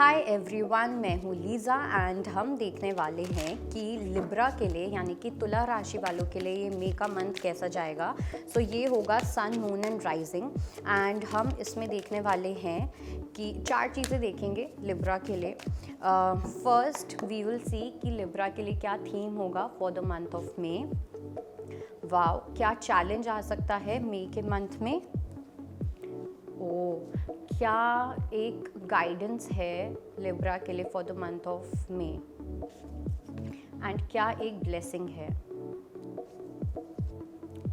Hi everyone, मैं हूँ Lisa and हम देखने वाले हैं कि लिब्रा के लिए यानी कि तुला राशि वालों के लिए ये मई का मंथ कैसा जाएगा। सो ये होगा सन, मून एंड राइजिंग एंड हम इसमें देखने वाले हैं कि 4 चीज़ें देखेंगे लिब्रा के लिए। फर्स्ट वी विल सी कि लिब्रा के लिए क्या थीम होगा for the month of May. Wow, क्या चैलेंज आ सकता है मई के मंथ में। क्या एक गाइडेंस है लिब्रा के लिए for the month of May and क्या एक ब्लेसिंग है।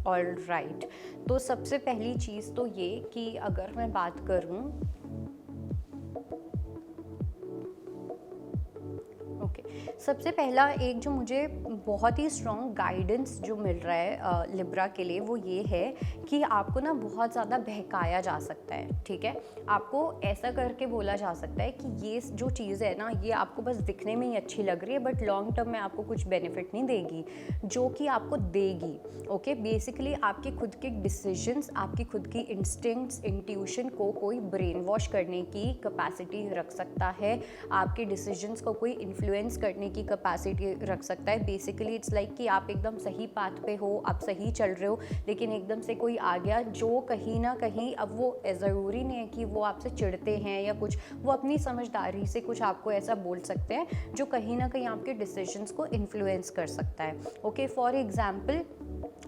ऑल राइट, तो सबसे पहली चीज़ तो ये कि अगर मैं बात करूं सबसे पहला एक जो मुझे बहुत ही स्ट्रॉन्ग गाइडेंस जो मिल रहा है लिब्रा के लिए वो ये है कि आपको ना बहुत ज़्यादा बहकाया जा सकता है। ठीक है, आपको ऐसा करके बोला जा सकता है कि ये जो चीज़ है ना ये आपको बस दिखने में ही अच्छी लग रही है बट लॉन्ग टर्म में आपको कुछ बेनिफिट नहीं देगी, जो कि आपको देगी। ओके, बेसिकली आपके खुद के डिसीजंस, आपकी खुद की इंस्टिंक्ट्स, इंट्यूशन को कोई ब्रेन वॉश करने की कैपेसिटी रख सकता है, आपके डिसीजंस को कोई इन्फ्लुएंस करने की कैपेसिटी रख सकता है। बेसिकली इट्स लाइक कि आप एकदम सही पाथ पे हो, आप सही चल रहे हो, लेकिन एकदम से कोई आ गया जो कहीं ना कहीं, अब वो ज़रूरी नहीं है कि वो आपसे चिढ़ते हैं या कुछ, वो अपनी समझदारी से कुछ आपको ऐसा बोल सकते हैं जो कहीं ना कहीं आपके डिसीजंस को इन्फ्लुएंस कर सकता है। ओके, फॉर एग्जाम्पल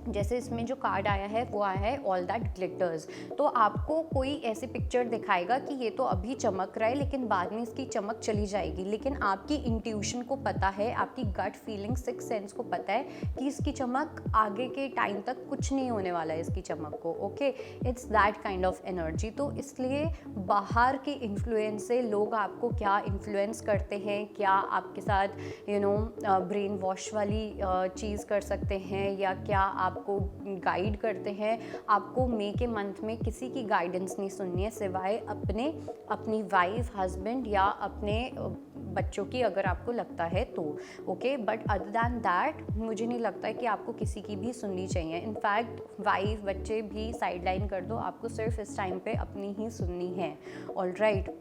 जैसे इसमें जो कार्ड आया है वो आया है ऑल दैट ग्लिटर्स। तो आपको कोई ऐसी पिक्चर दिखाएगा कि ये तो अभी चमक रहा है लेकिन बाद में इसकी चमक चली जाएगी, लेकिन आपकी इंट्यूशन को पता है, आपकी गट फीलिंग, सिक्स सेंस को पता है कि इसकी चमक आगे के टाइम तक कुछ नहीं होने वाला है इसकी चमक को। Okay, it's that kind of energy. तो इसलिए बाहर के इन्फ्लुएंस से लोग आपको क्या इन्फ्लुएंस करते हैं, क्या आपके साथ ब्रेन वॉश वाली चीज़ कर सकते हैं या क्या आपको गाइड करते हैं, आपको मई के मंथ में किसी की गाइडेंस नहीं सुननी है सिवाय अपनी वाइफ, हस्बैंड या अपने बच्चों की, अगर आपको लगता है तो। Okay, but other than that मुझे नहीं लगता है कि आपको किसी की भी सुननी चाहिए। इनफैक्ट वाइफ, बच्चे भी साइडलाइन कर दो, आपको सिर्फ इस टाइम पे अपनी ही सुननी है। ऑल राइट,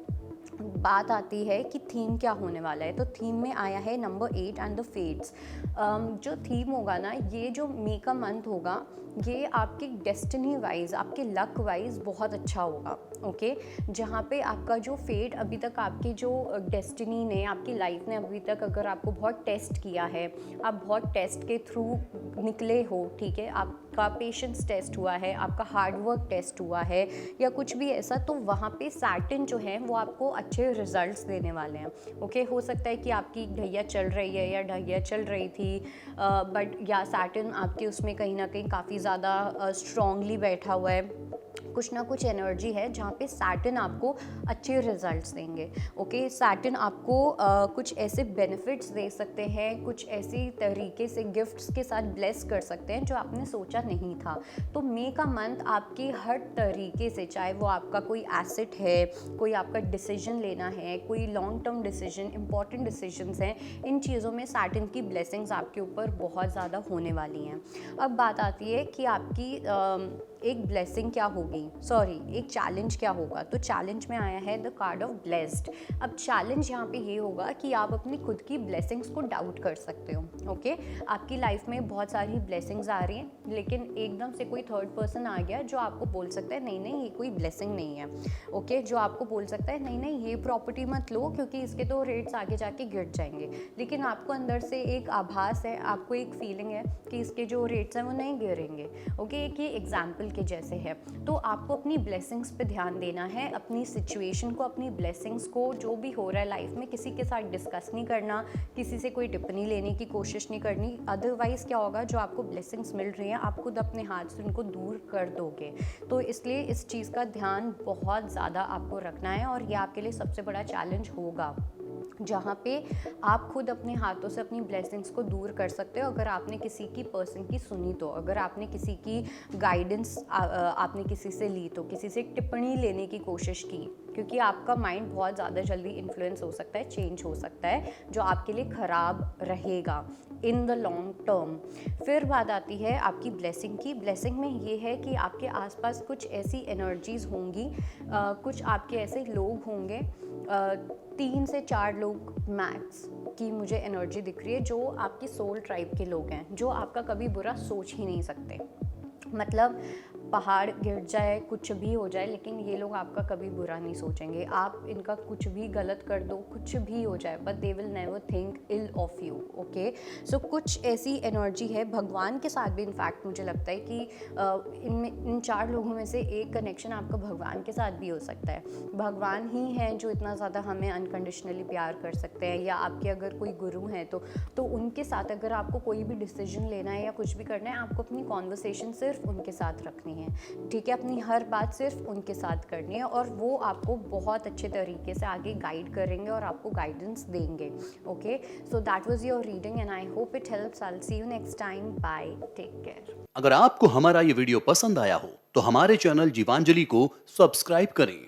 बात आती है कि थीम क्या होने वाला है। तो थीम में आया है नंबर 8 एंड द फेट्स। जो थीम होगा ना, ये जो मई का मंथ होगा ये आपकी डेस्टिनी वाइज, आपके लक वाइज बहुत अच्छा होगा। ओके, जहाँ पे आपका जो फेट, अभी तक आपकी जो डेस्टिनी ने, आपकी लाइफ ने अभी तक अगर आपको बहुत टेस्ट किया है, आप बहुत टेस्ट के थ्रू निकले हो, ठीक है, आपका पेशेंस टेस्ट हुआ है, आपका हार्डवर्क टेस्ट हुआ है या कुछ भी ऐसा, तो वहाँ पे सैटर्न जो है वो आपको अच्छे रिजल्ट्स देने वाले हैं। ओके, हो सकता है कि आपकी ढैया चल रही है या ढैया चल रही थी बट या सैटर्न आपके उसमें कहीं ना कहीं काफ़ी ज़्यादा स्ट्रॉन्गली बैठा हुआ है, कुछ ना कुछ एनर्जी है जहाँ पे सैटर्न आपको अच्छे रिजल्ट्स देंगे। ओके, सैटर्न आपको कुछ ऐसे बेनिफिट्स दे सकते हैं, कुछ ऐसी तरीके से गिफ्ट्स के साथ ब्लेस कर सकते हैं जो आपने सोचा नहीं था। तो मई का मंथ आपकी हर तरीके से, चाहे वो आपका कोई एसेट है, कोई आपका डिसीजन लेना है, कोई long term decision, important decisions हैं, इन चीज़ों में सैटर्न की ब्लेसिंग्स आपके ऊपर बहुत ज़्यादा होने वाली हैं। अब बात आती है कि आपकी एक ब्लेसिंग क्या होगी, एक चैलेंज क्या होगा। तो चैलेंज में आया है द कार्ड ऑफ ब्लेस्ड। अब चैलेंज यहाँ पे ये होगा कि आप अपनी खुद की ब्लेसिंग्स को डाउट कर सकते हो। ओके, आपकी लाइफ में बहुत सारी ब्लेसिंग्स आ रही हैं लेकिन एकदम से कोई थर्ड पर्सन आ गया जो आपको बोल सकता है नहीं नहीं ये कोई ब्लेसिंग नहीं है। ओके, जो आपको बोल सकता है नहीं नहीं ये प्रॉपर्टी मत लो क्योंकि इसके तो रेट्स आगे जाके गिर जाएंगे, लेकिन आपको अंदर से एक आभास है, आपको एक फीलिंग है कि इसके जो रेट्स हैं वो नहीं गिरेंगे। ओके, एक ये एग्जाम्पल के जैसे है। तो आपको अपनी ब्लेसिंग्स पे ध्यान देना है, अपनी सिचुएशन को, अपनी ब्लेसिंग्स को, जो भी हो रहा है लाइफ में किसी के साथ डिस्कस नहीं करना, किसी से कोई टिप्पणी लेने की कोशिश नहीं करनी। अदरवाइज़ क्या होगा, जो आपको ब्लेसिंग्स मिल रही हैं आप खुद अपने हाथ से उनको दूर कर दोगे। तो इसलिए इस चीज़ का ध्यान बहुत ज़्यादा आपको रखना है और ये आपके लिए सबसे बड़ा चैलेंज होगा, जहाँ पे आप खुद अपने हाथों से अपनी ब्लेसिंग्स को दूर कर सकते हो अगर आपने किसी की पर्सन की सुनी तो, अगर आपने किसी की गाइडेंस आपने किसी से ली तो, किसी से टिप्पणी लेने की कोशिश की, क्योंकि आपका माइंड बहुत ज़्यादा जल्दी इन्फ्लुएंस हो सकता है, चेंज हो सकता है, जो आपके लिए ख़राब रहेगा इन द लॉन्ग टर्म। फिर बात आती है आपकी ब्लेसिंग की। ब्लेसिंग में ये है कि आपके आसपास कुछ ऐसी एनर्जीज़ होंगी, कुछ आपके ऐसे लोग होंगे 3 से 4 लोग मैक्स की मुझे एनर्जी दिख रही है जो आपकी सोल ट्राइब के लोग हैं, जो आपका कभी बुरा सोच ही नहीं सकते। मतलब पहाड़ गिर जाए, कुछ भी हो जाए, लेकिन ये लोग आपका कभी बुरा नहीं सोचेंगे। आप इनका कुछ भी गलत कर दो, कुछ भी हो जाए, but they will never think ill of you. Okay, so कुछ ऐसी एनर्जी है भगवान के साथ भी। इनफैक्ट मुझे लगता है कि इन 4 लोगों में से एक कनेक्शन आपका भगवान के साथ भी हो सकता है। भगवान ही हैं जो इतना ज़्यादा हमें अनकंडीशनली प्यार कर सकते हैं, या आपके अगर कोई गुरु हैं तो उनके साथ अगर आपको कोई भी डिसीजन लेना है या कुछ भी करना है, आपको अपनी कॉन्वर्सेशन सिर्फ उनके साथ रखनी है, ठीक है। अपनी हर बात सिर्फ उनके साथ करनी है और वो आपको बहुत अच्छे तरीके से आगे गाइड करेंगे और आपको गाइडेंस देंगे। Okay, so that was your reading and I hope it helps. I will see you next time, bye, take care. अगर आपको हमारा ये वीडियो पसंद आया हो तो हमारे चैनल जीवांजलि को सब्सक्राइब करें